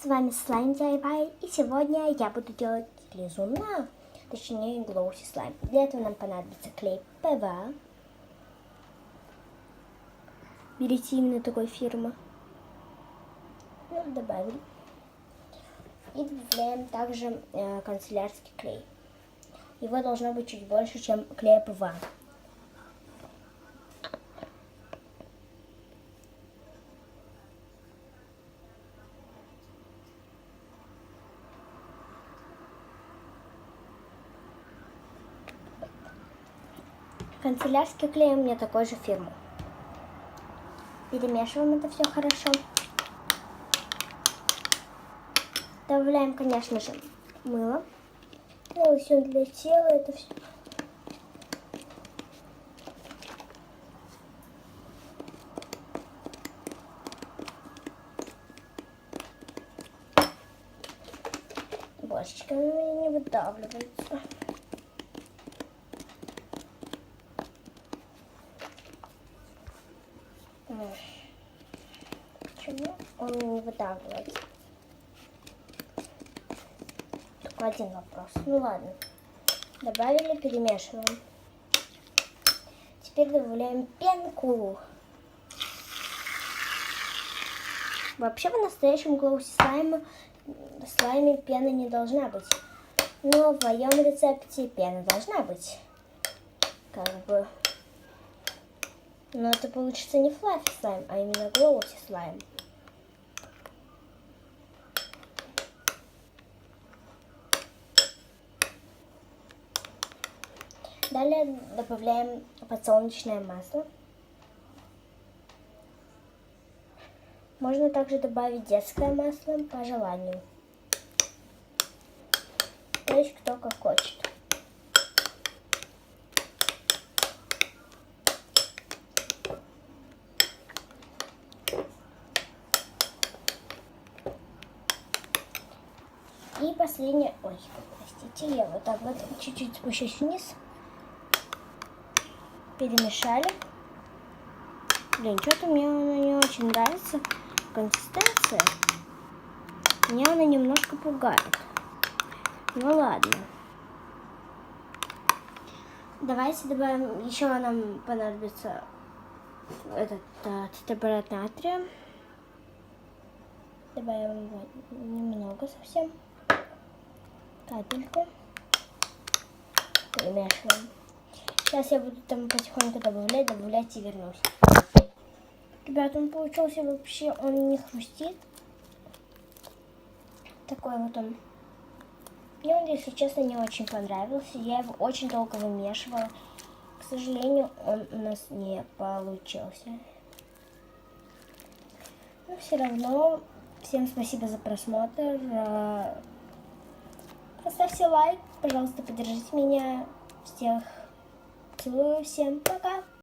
С вами Слайм DIY, и сегодня я буду делать лизуна, точнее глоуси слайм. Для этого нам понадобится клей ПВА. Берите именно такой фирмы. Добавили. И добавляем также канцелярский клей. Его должно быть чуть больше, чем клея ПВА. Канцелярский клей у меня такой же фирмы. Перемешиваем это все хорошо. Добавляем, конечно же, мыло. Лосьон для тела, это все. Божечка, у меня не выдавливается. Почему он не выдавливается? Только один вопрос. Ну ладно. Добавили, перемешиваем. Теперь добавляем пенку. Вообще в настоящем глоуси слайме пены не должна быть. Но в моем рецепте пена должна быть. Как бы. Но это получится не флаффи слайм, а именно глоуси слайм. Далее добавляем подсолнечное масло. Можно также добавить детское масло по желанию. То есть кто как хочет. И последнее... Ой, простите, я вот так вот чуть-чуть спущусь вниз. Перемешали. Блин, что-то мне она не очень нравится. Консистенция. Меня она немножко пугает. Ну ладно. Давайте добавим... Еще нам понадобится этот тетраборат натрия. Добавим его немного совсем. Капельку. Перемешиваем. Сейчас я буду там потихоньку добавлять и вернусь. Ребят, он получился вообще, он не хрустит. Такой вот он. Мне он, если честно, не очень понравился. Я его очень долго вымешивала. К сожалению, он у нас не получился. Но все равно, всем спасибо за просмотр. Поставьте лайк, пожалуйста, поддержите меня. Всех целую, всем пока!